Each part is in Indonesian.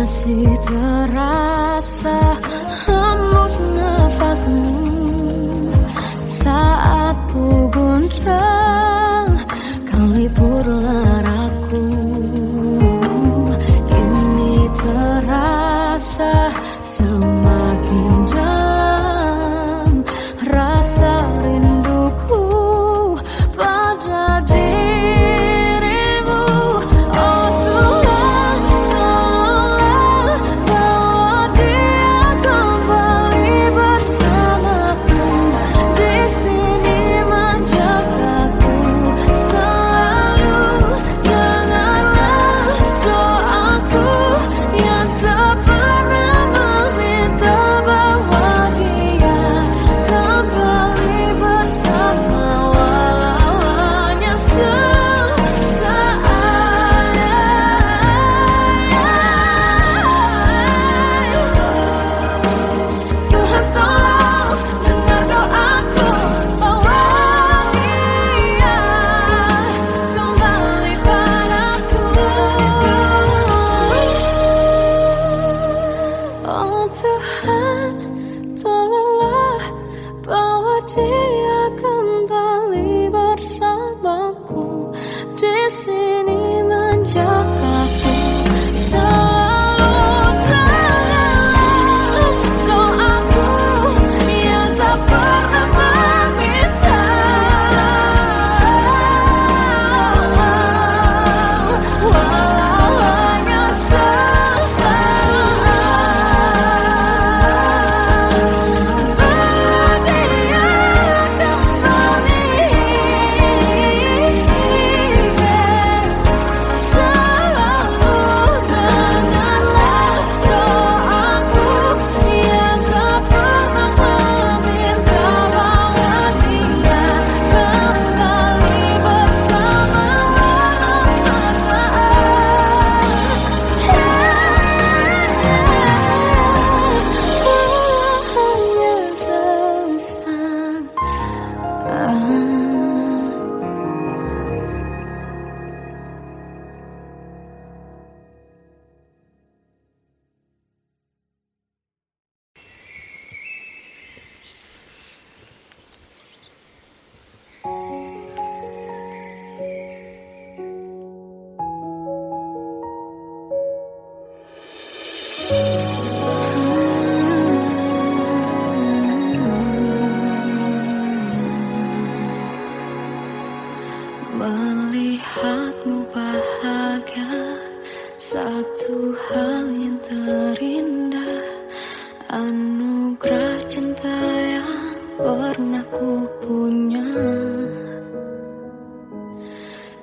Masih terasa hembus nafasmu saat ku guncang, kau lipurlah raku. Kini terasa semakin dalam rasa rinduku pada dirimu. Oh Tuhan, tolonglah bawa dia kembali bersamaku. Di sini menjagaku selalu. Janganlah doaku yang tak pernah meminta bawa dia kembali bersama, walau hanya sesaat. Tuhan tolong dengar doaku, bawa dia kembali padaku. Oh Tuhan, tolonglah bawa dia kembali bersamaku. Di sini menjagaku selalu. Janganlah doaku yang tak pernah meminta, walau hanya sesaat. Berdia kembali selalu. Dengarlah doaku yang tak pernah meminta, bawa dia kembali bersama, walau sesaat. Hanya sesaat. Melihatmu bahagia, satu hal yang terindah, anugerah cinta yang pernah ku punya.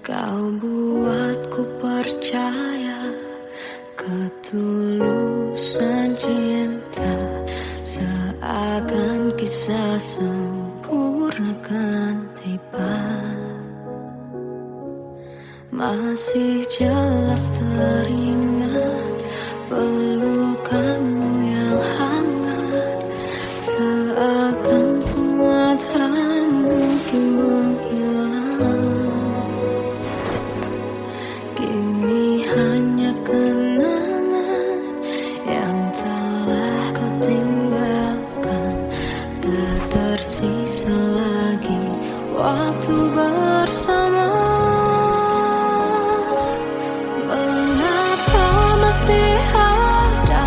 Kau buatku percaya ketulusan cinta, seakan kisah sempurna kan tiba. Masih jelas teringat pelukanmu yang hangat, seakan semua tak mungkin menghilang. Kini hanya kenangan yang telah kau tinggalkan, tak tersisa lagi waktu bersama. Mengapa masih ada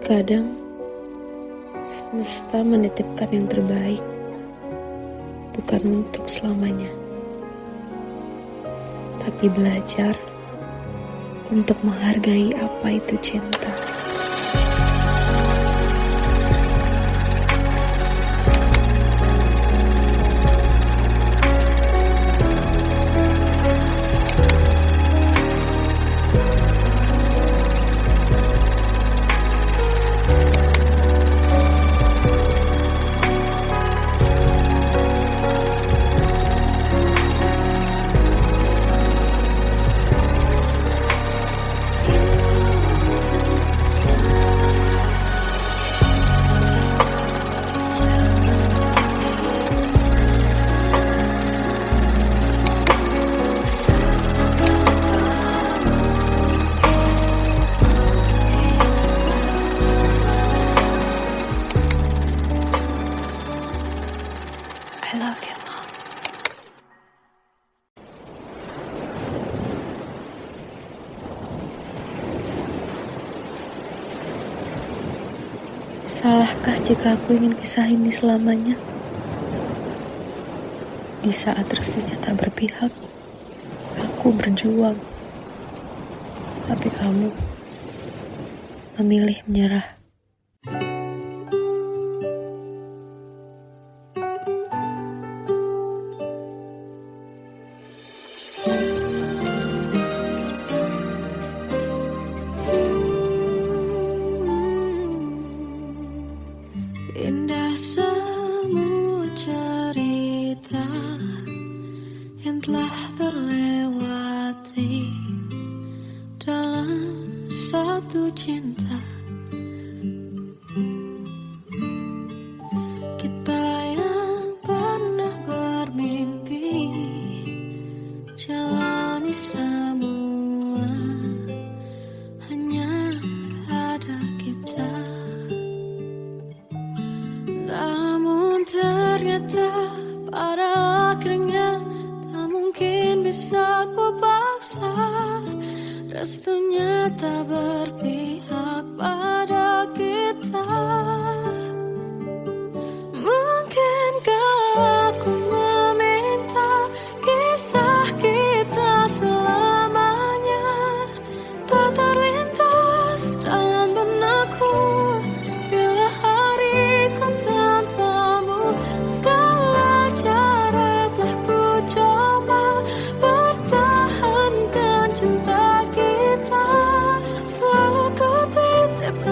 Kadang semesta menitipkan yang terbaik, bukan untuk selamanya, tapi belajar untuk menghargai apa itu cinta. I love you, Mom. Salahkah jika aku ingin kisah ini selamanya? Di saat restunya tak berpihak, aku berjuang. Tapi kamu memilih menyerah. Indah semua cerita yang telah terlewati dalam satu cinta. Kita yang pernah bermimpi jalani semua, hanya ada kita. Namun ternyata pada akhirnya tak mungkin bisa ku paksa. Restunya tak berpihak pada kita. Mungkinkah aku meminta kisah kita selamanya tak terlintas dalam benakku bila hariku tanpamu. Segala cara telah ku coba pertahankan cinta kita. Selalu ku titipkan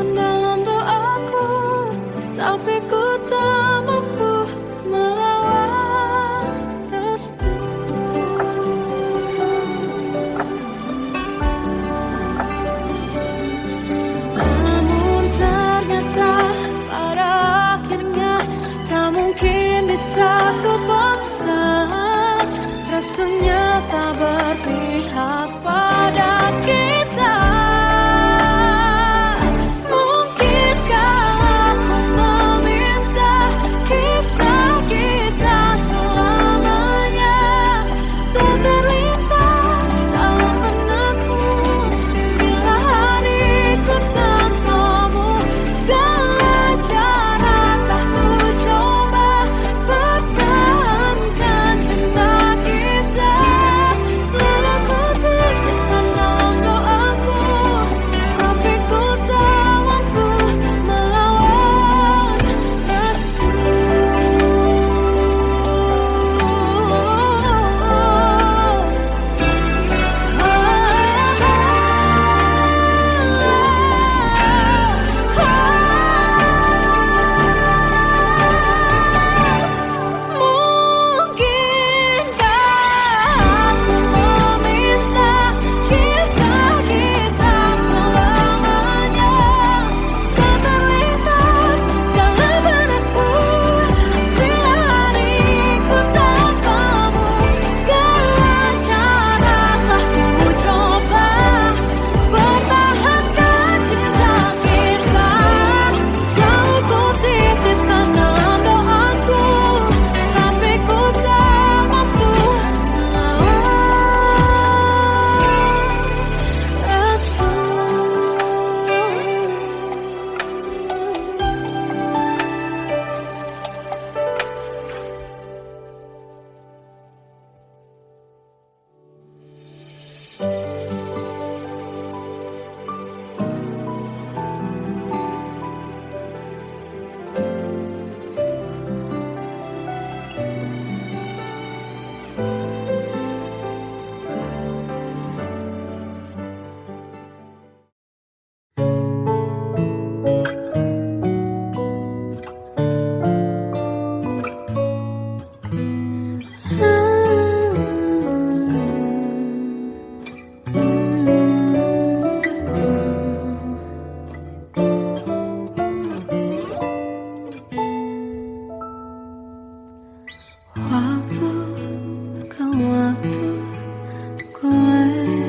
ku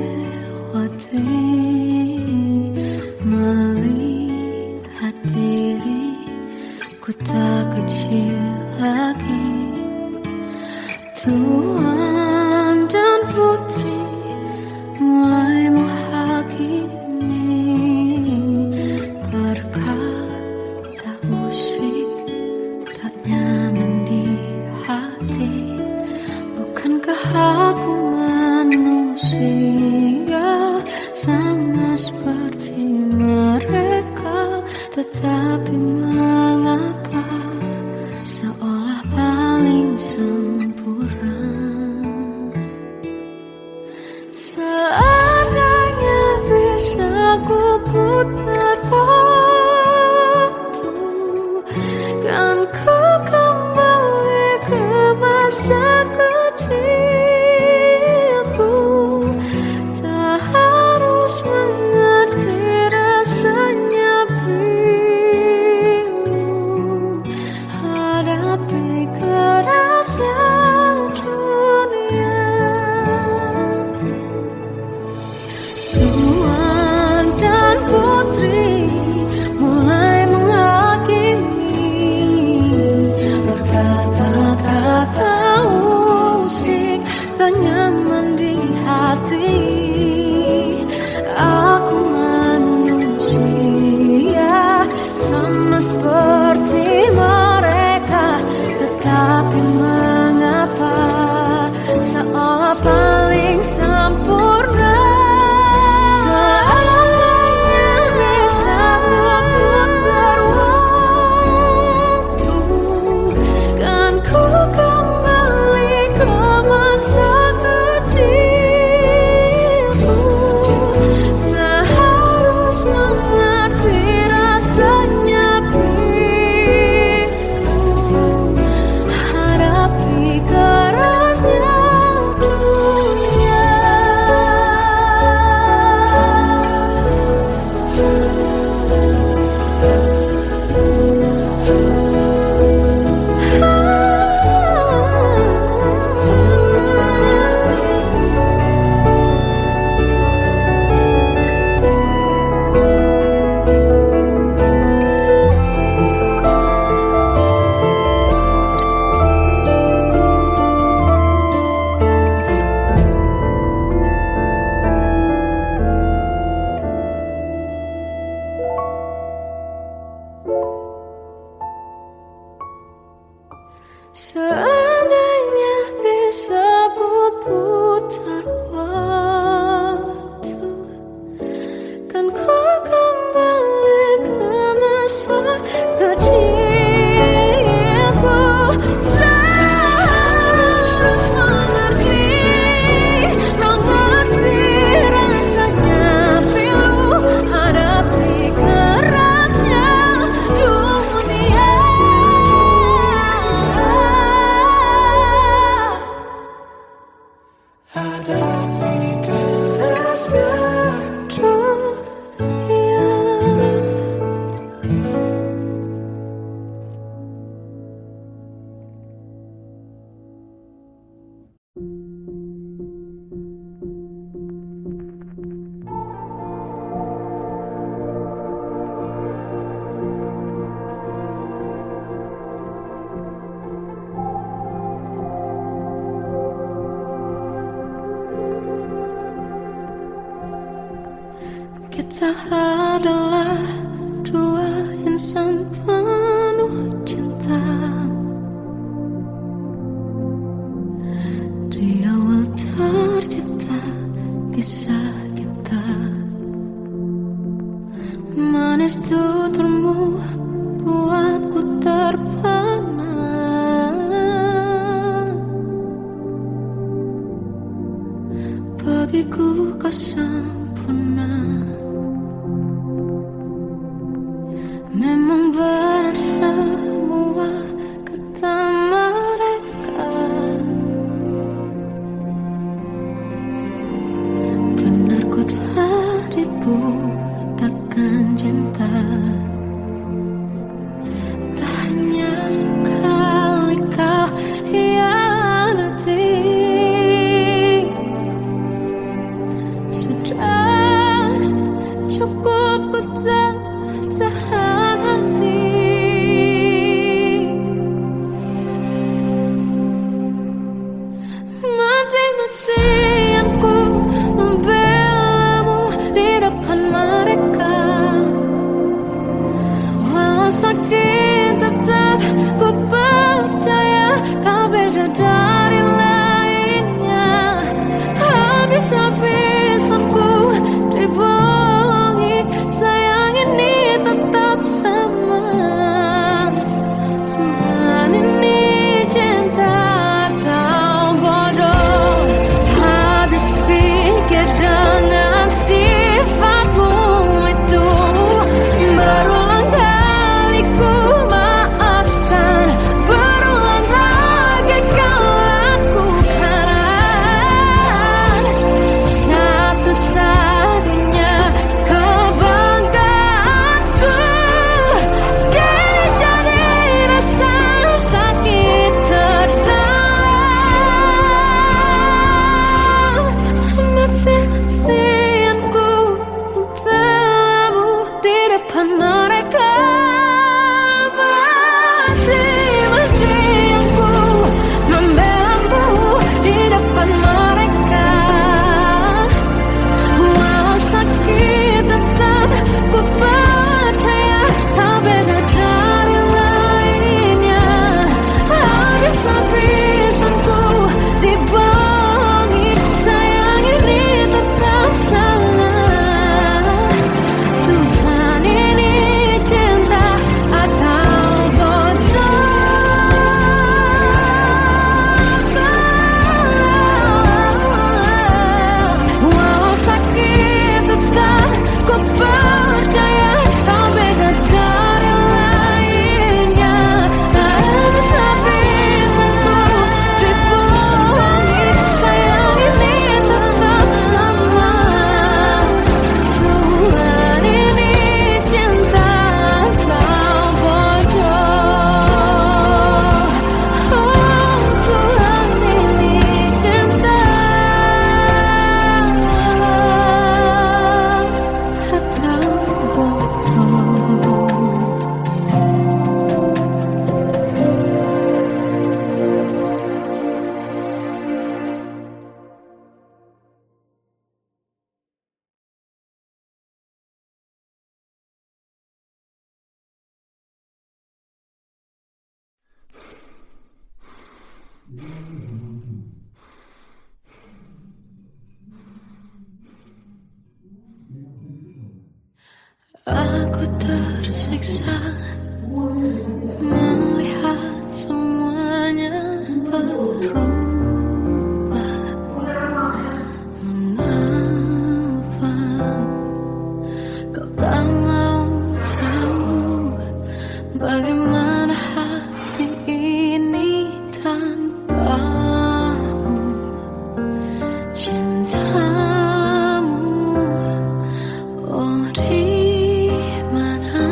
lewati, melihat diriku tak kecil lagi. Tuan dan putri mulai menghakimi, berkata musik tak nyaman di hati. Bukankah aku manusia sama seperti mereka? Tetapi mengapa seolah paling sempurna? Seandainya bisa ku putar waktu, kan ku kembali ke masa kecilku. Tak harus mengerti rasanya bingung, hadapi kerasnya dunia. Tuan dan putri mulai menghakimi, berkata-kata musik tak nyaman di hati. Aku manusia sama seperti mereka, tetapi mengapa seolah paling sempurna? Seandainya bisa ku putar waktu, kan ku kembali ke masa kecilku. Tak harus mengerti rasanya bingung, hadapi kerasnya dunia. Seandainya bisa ku putar waktu, kan ku kembali ke masa kecilku. Tak harus mengerti rasanya pilu, hadapi kerasnya dunia. Hadapi kerasnya dunia. Kita adalah dua insan penuh cinta. Di awal tercipta kisah kita, manis tuturmu buatku terpana. Bagiku kau sempurna. Memang benar semua kata mereka, benar ku telah dibutakan cinta. Tak hanya sekali kau hianati, Aku tersiksa melihat semuanya berubah. Mengapa kau tak mau tahu bagaimana hati ini tanpamu? Cintamu, oh di mana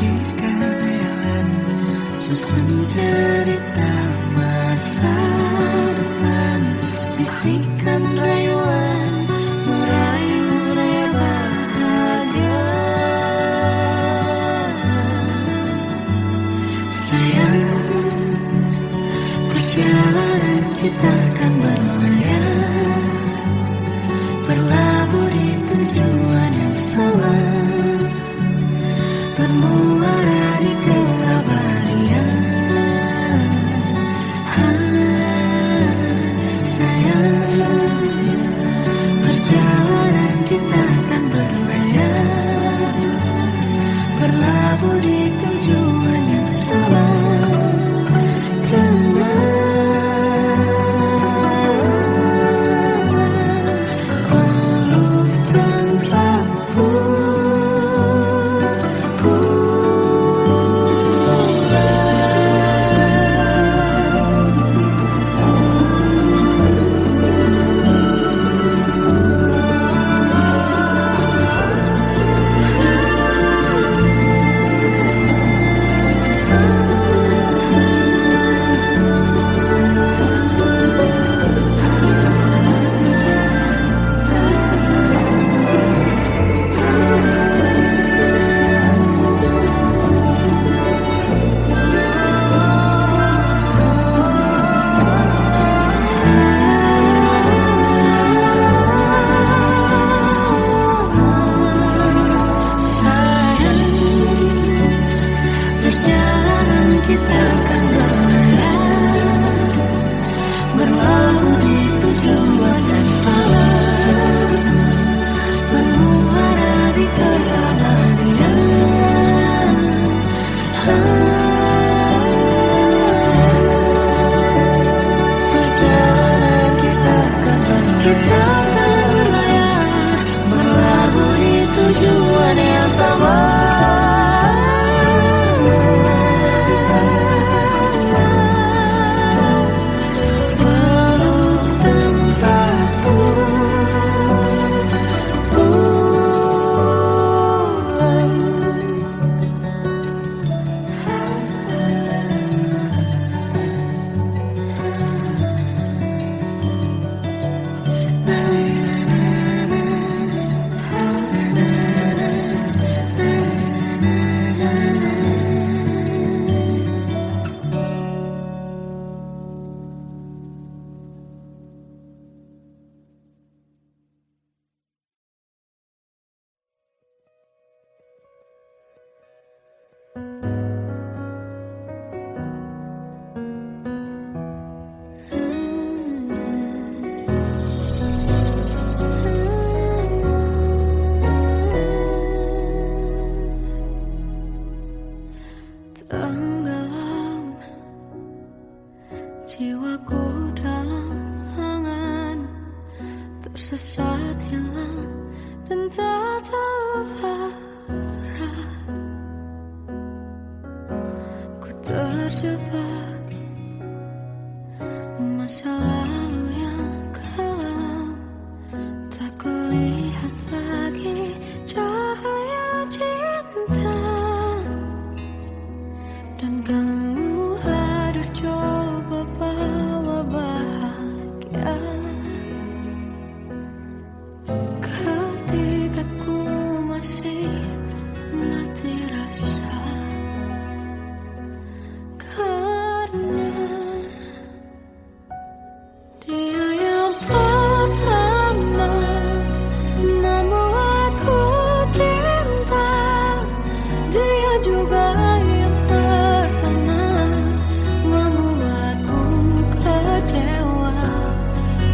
lukiskan hayalan, susun cerita masa depan, bisikan rayuan meraih raya bahagia. Sayang, perjalanan kita akan berlayar, berlabuh di tujuan yang sama, bermuara di keabadian. Sayang, perjalanan kita akan berlayar, berlabuh di tujuan yang sama. Tenggelam jiwaku dalam angan, tersesat hilang dan tak tahu arah. Ku terjebak masa lalu yang kelam, tak kulihat lagi cahaya cinta. Dan kamu hadir coba bawa bahagia, ketika ku masih mati rasa. Karena dia yang pertama membuatku cinta, dia juga yang pertama membuatku kecewa.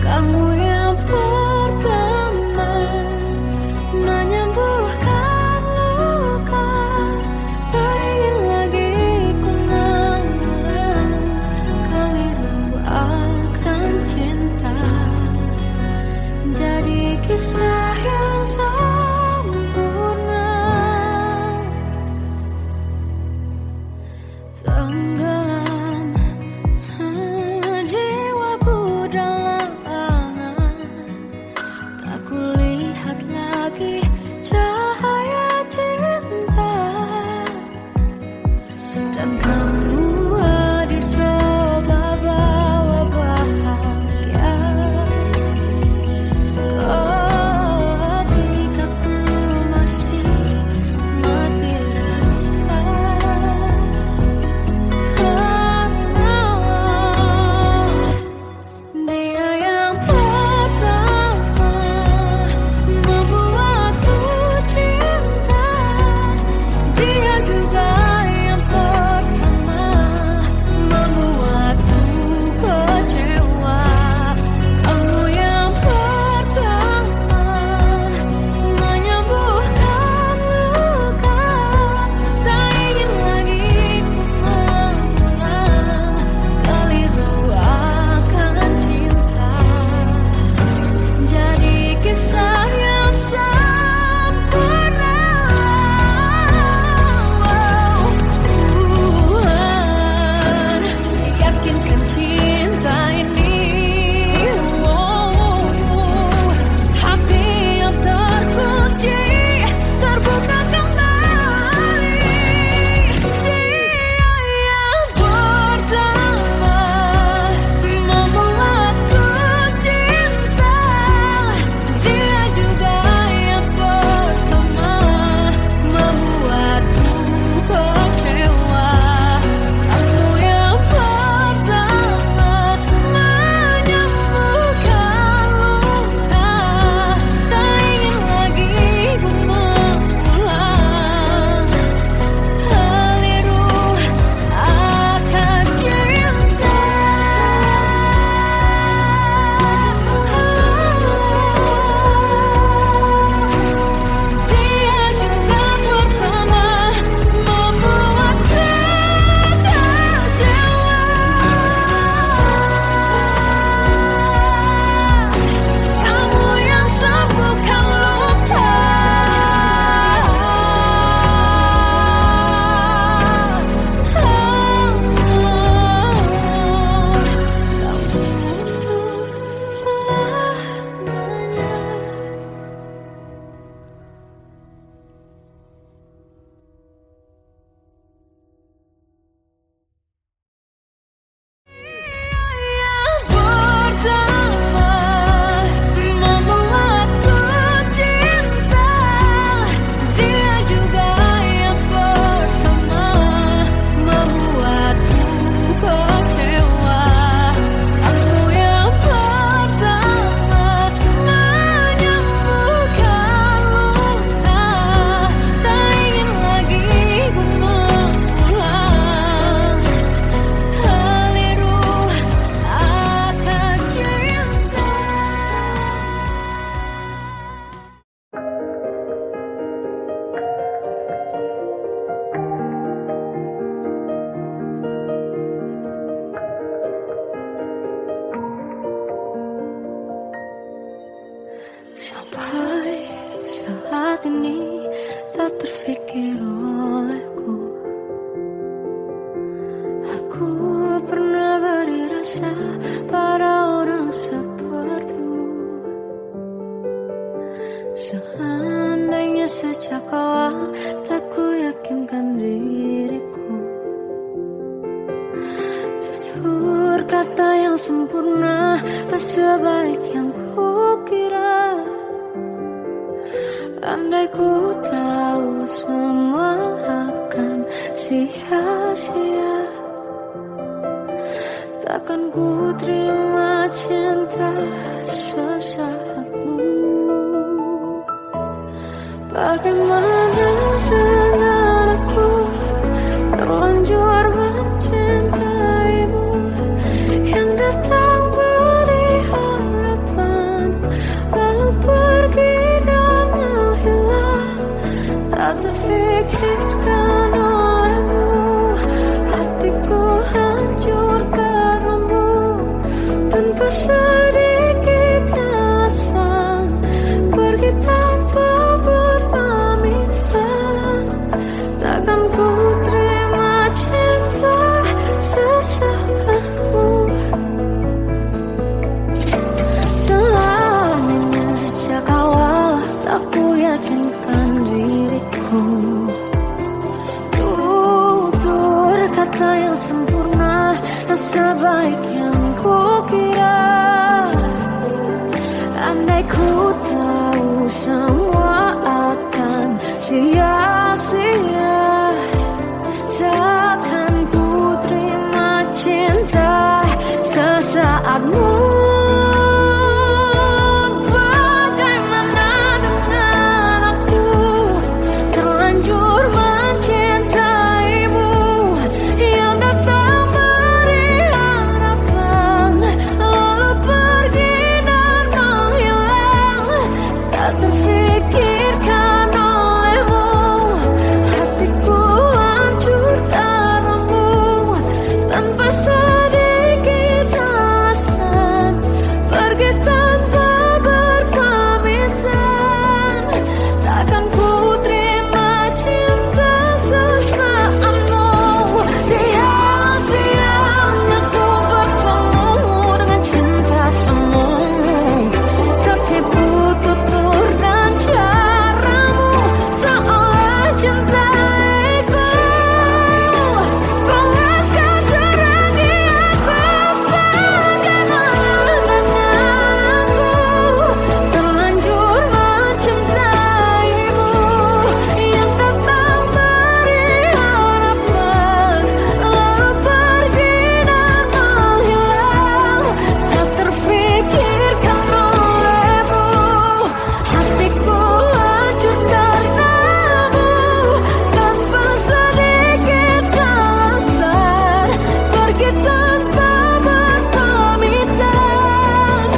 Kamu yang pertama menyembuhkan luka, tak ingin lagi ku mengulang keliru akan cinta. Jadi kisah yang sempurna, tenggelam jiwaku dalam angan, tak kulihat lagi cahaya cinta. yang sempurna, tak sebaik yang kukira. Andai ku tahu semua akan sia-sia, takkan ku terima cinta sesaatmu. Bagaimana dengan aku, terlanjur mencintaimu, yang datang beri harapan, lalu pergi dan menghilang. Tak terfikirkan olehmu, hatiku hancur karenamu, tanpa sedikit alasan, pergi tanpa berpamitan. Takkan ku terima cinta sesaatmu. Selamanya sejak awal tak ku yakinkan diriku, tutur kata yang sempurna, tak sebaik yang kukira. Andai ku tahu semua akan sia-sia, takkan ku terima cinta sesaatmu. Bagaimana dengan aku, terlanjur mencintaimu, yang datang beri harapan, lalu pergi dan menghilang. Tak terfikirkan olehmu, hatiku hancur karenamu, tanpa sedikit alasan, pergi tanpa berpamitan. Takkan ku terima cinta sesaatmu. Sia-sianya ku bertemu dengan cinta semu, tertipu tutur dan caramu, seolah cintaiku panaskan cerah di aku. Bagaimana dengan aku, terlanjur mencintaimu, yang datang beri harapan, lalu pergi dan menghilang. Tak terfikirkan olehmu, hatiku hancur karenamu, tanpa sedikit alasan, pergi tanpa berpamitan.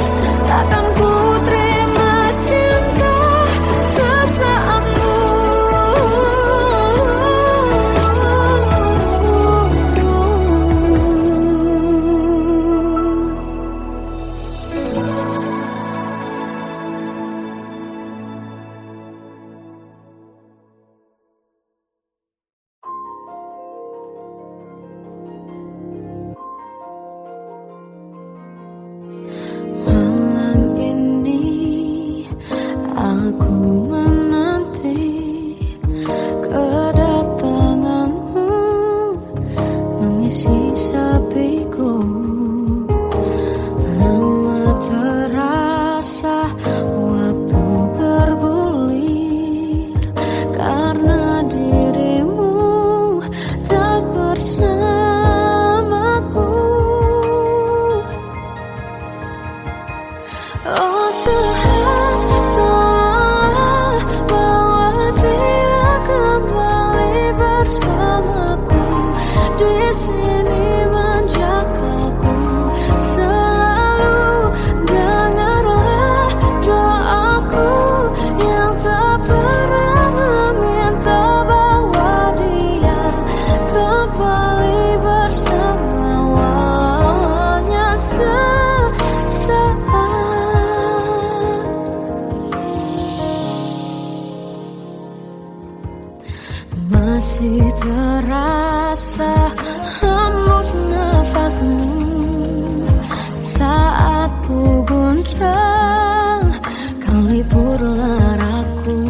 Takkan ku terima cinta sesaatmu. Malam ini aku menanti kedatanganmu, mengisi sepiku. Lama terasa waktu bergulir, karena dirimu tak bersamaku. Oh Tuhan, tolonglah bawa dia kembali bersamaku, di sini menjagaku selalu. Dengarlah doaku yang tak pernah meminta, bawa dia kembali bersama, walau hanya sesaat. Masih terasa hembus nafasmu saat ku guncang, kau liburlah raku.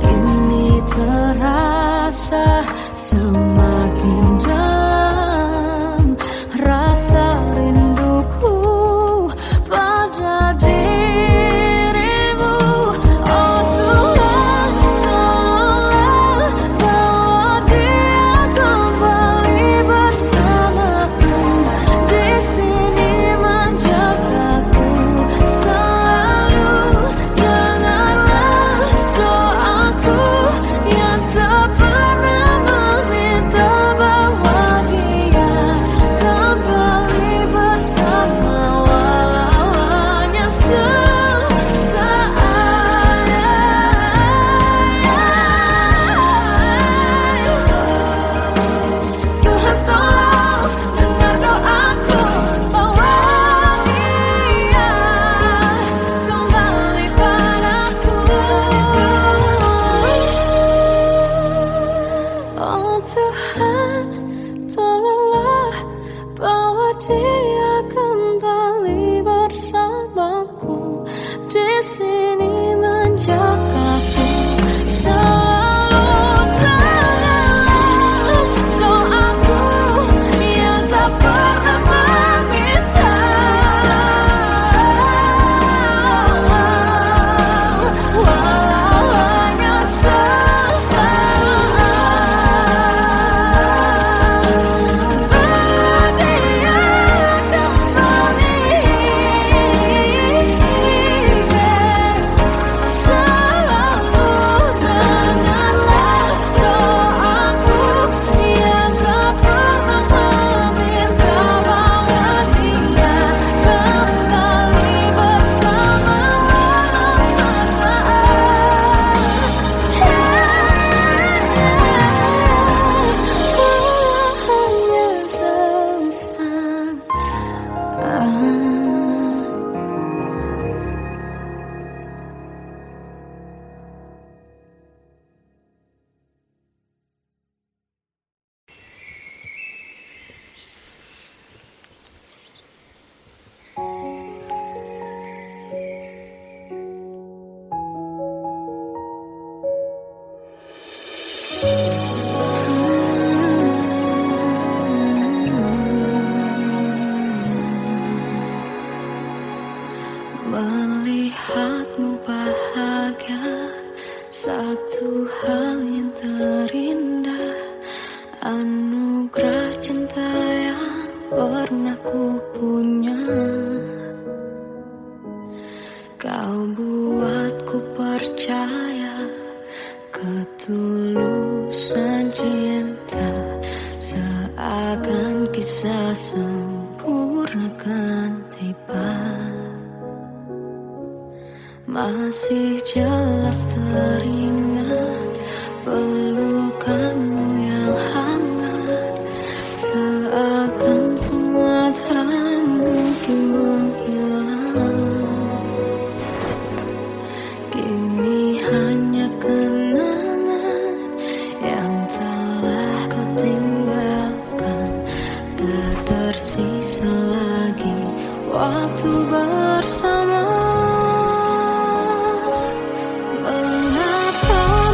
Kini terasa semakin dalam rasa Tuhan, tolonglah bawa dia kembali bersamaku di sini menjagaku. Selalu dalam doaku yang tak pernah meminta, walau hanya sesaat. Berdia kembali, selalu dengarlah doaku yang tak pernah meminta, bawa dia kembali bersama walau sesaat. Hanya sesaat. Melihatmu bahagia, satu hal yang terindah, anugerah cinta yang pernah ku punya. Kau buatku percaya ketulusan cinta, seakan kisah sempurna kan tiba. Masih jelas teringat pelukanmu yang hangat, seakan semua tak mungkin menghilang. Kini hanya kenangan yang telah kau tinggalkan, tak tersisa lagi waktu bersama. Mengapa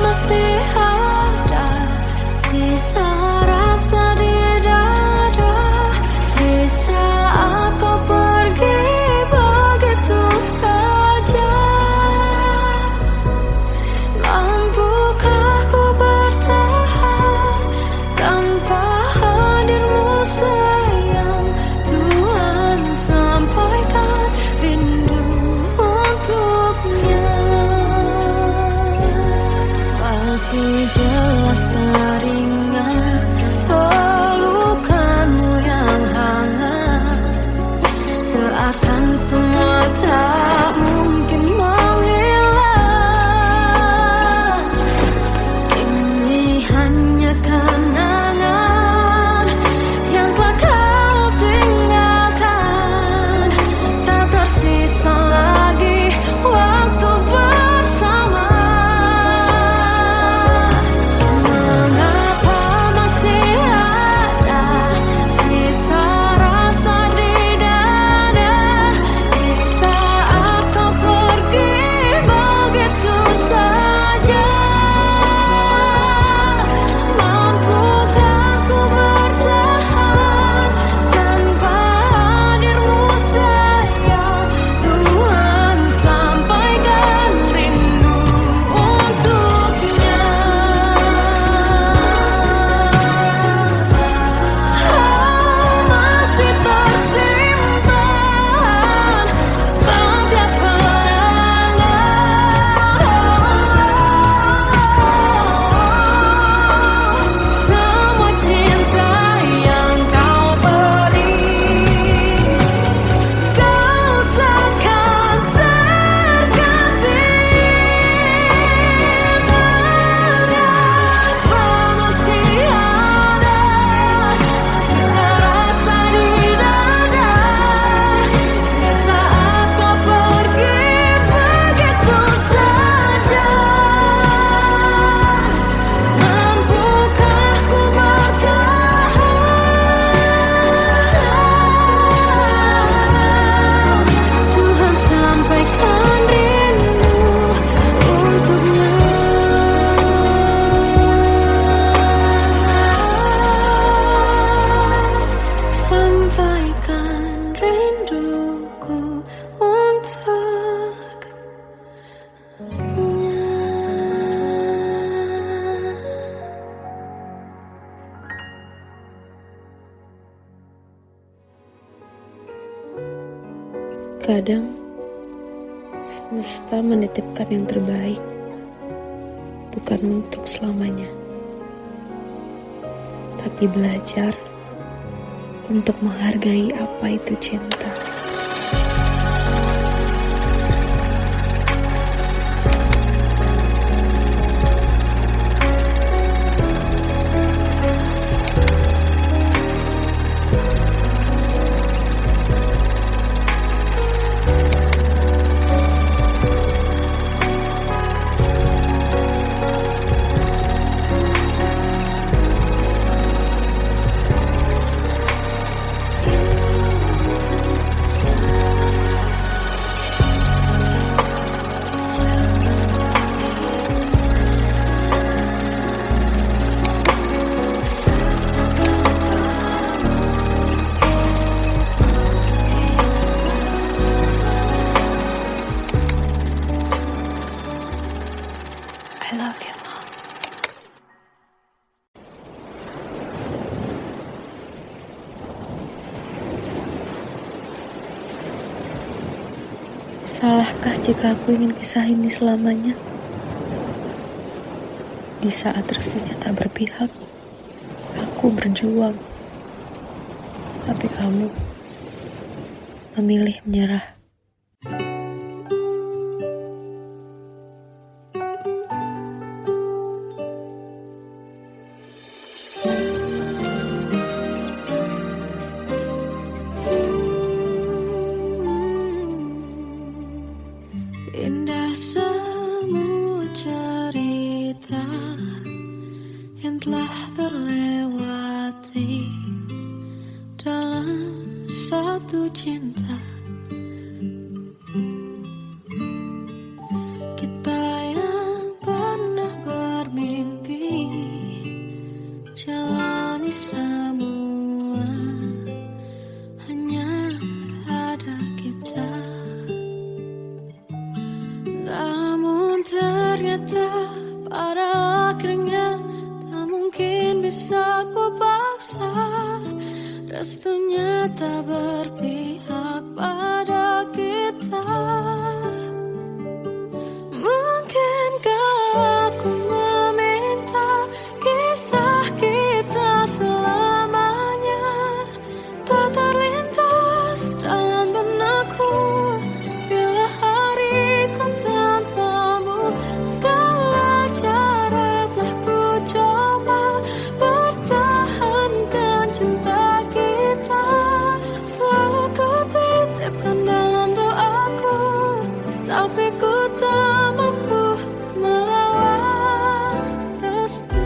Kadang semesta menitipkan yang terbaik, bukan untuk selamanya, tapi belajar untuk menghargai apa itu cinta. I love you, Mom. Salahkah jika aku ingin kisah ini selamanya? Di saat restunya tak berpihak, aku berjuang. Tapi kamu memilih menyerah. Indah semua cerita yang telah terlewati dalam satu cinta. Kita yang pernah bermimpi jalani semua, hanya ada kita. Namun ternyata pada akhirnya tak mungkin bisa ku paksa. Restunya tak berpihak pada kita. Mungkinkah aku meminta kisah kita selamanya tak terlintas dalam benakku bila hariku tanpamu. Segala cara telah ku coba pertahankan cinta kita. Selalu ku titipkan dalam doaku, tapi ku tak mampu merawat restu.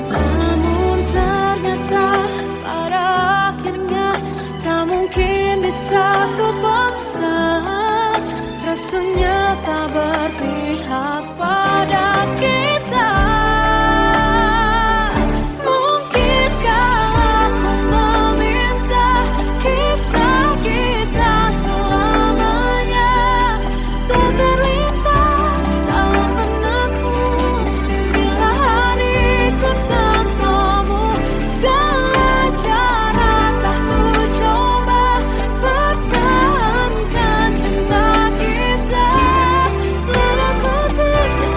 Namun ternyata pada akhirnya tak mungkin bisa ku paksa. Restunya tak berpihak pada kita. Mungkinkah aku meminta kisah kita selamanya tak terlintas dalam benakku bila hariku tanpamu. Segala cara telah ku coba pertahankan cinta kita. Selalu ku titipkan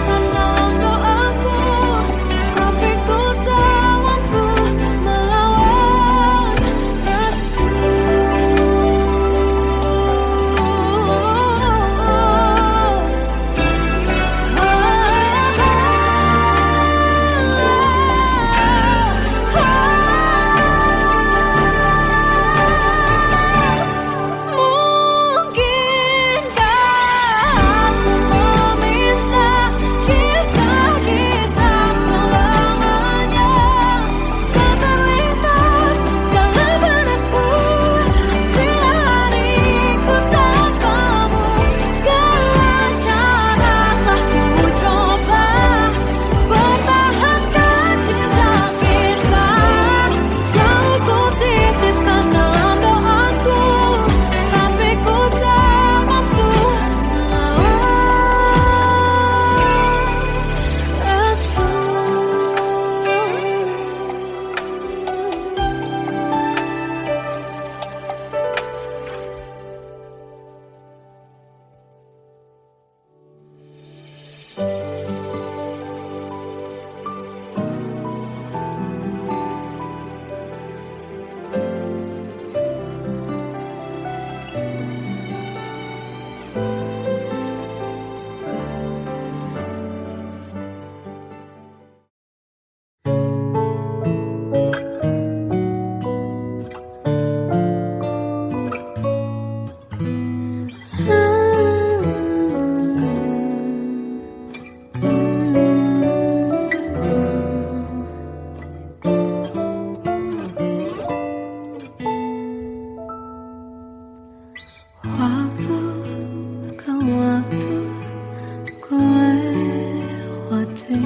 ku lewati,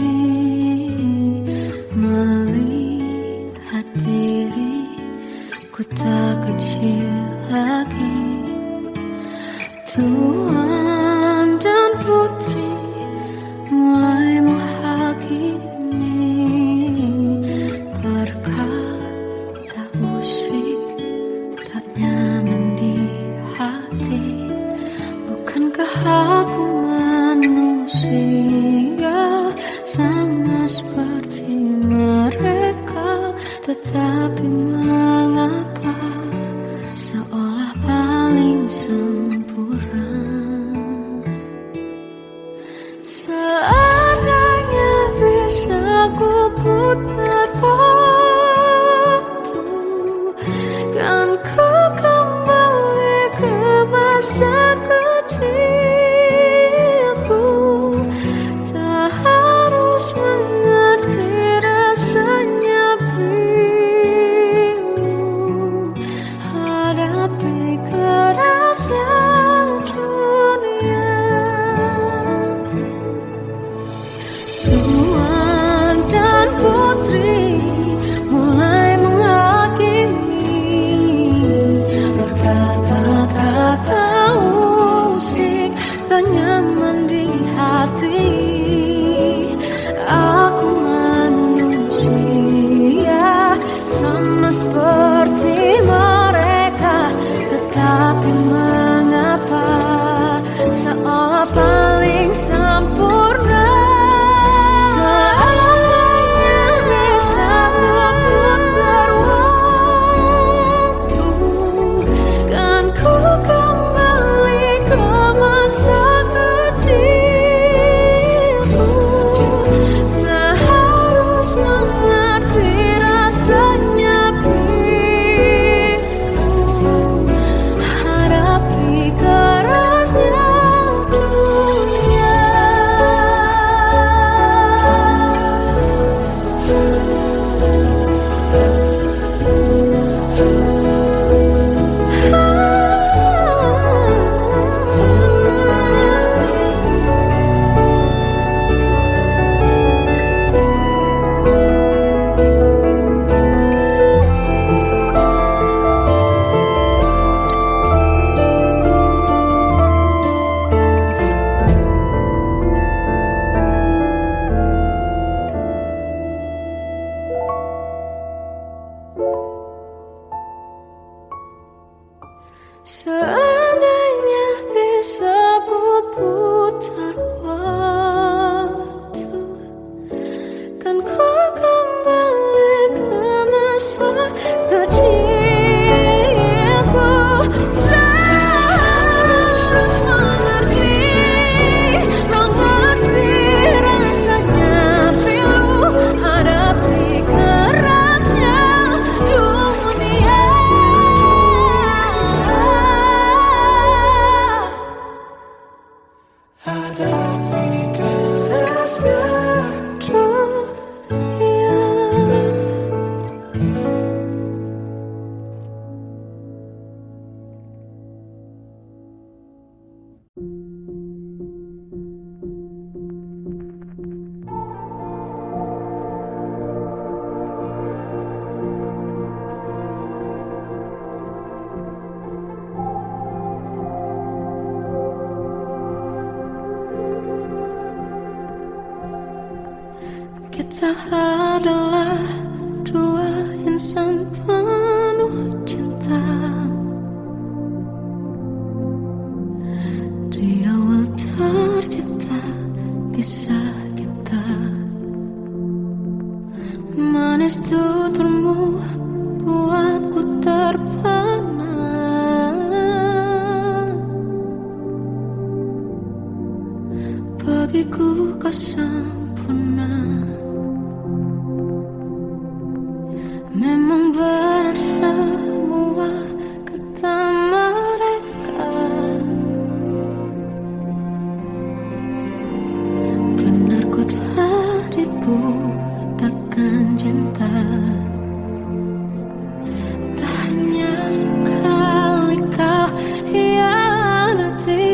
melihat diriku tak kecil lagi. Tuan dan putri mulai menghakimi, berkata musik tak nyaman di hati. Bukankah aku manusia sama seperti mereka? Tetapi mengapa seolah paling sempurna? Seandainya bisa ku putar waktu, kan ku kembali ke masa kecilku. Tak harus mengerti rasanya pilu, hadapi kerasnya dunia. Tuan dan putri mulai menghakimi, berkata-kata musik tak nyaman di hati. Aku manusia sama seperti mereka, tetapi mengapa seolah paling sempurna? Seandainya bisa memutar waktu, kan ku kembali ke masa kecilku. Tak harus mengerti rasanya pilu, hadapi kerasnya dunia. Seandainya bisa ku putar waktu, kan ku kembali ke masa kecilku. Tak harus mengerti rasanya pilu, hadapi kerasnya dunia. Hadapi kerasnya dunia. Kita adalah dua insan penuh cinta. Di awal tercipta kisah kita, manis tuturmu buatku terpana. Bagiku kau sempurna. Memang benar semua kata mereka, benar ku telah dibutakan cinta. Tak hanya sekali kau hianati,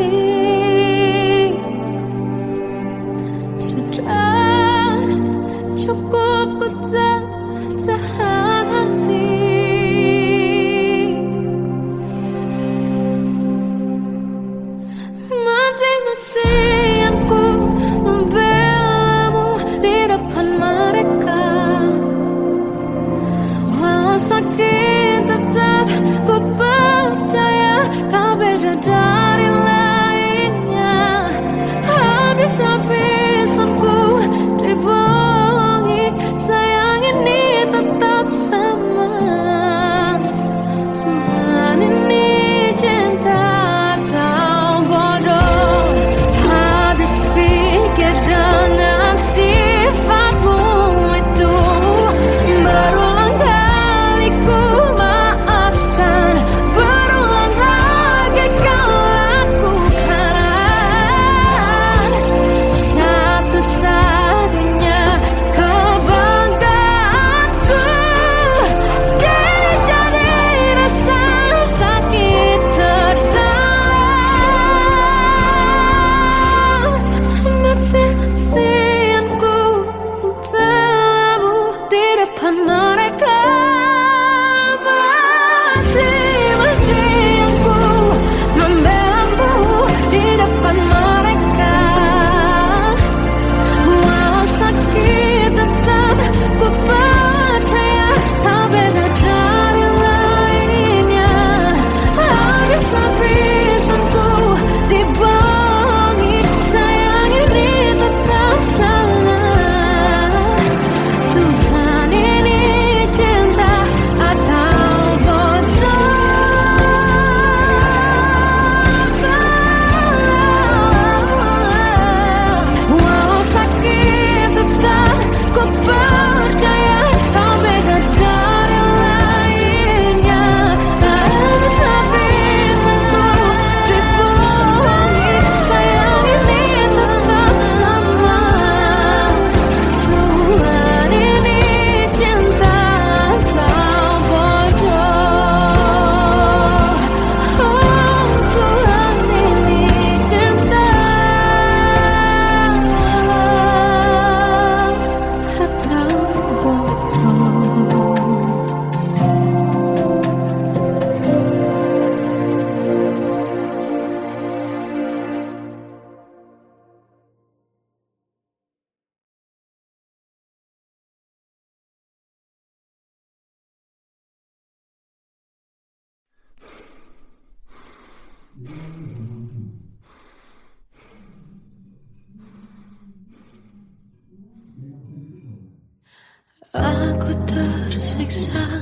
tersiksa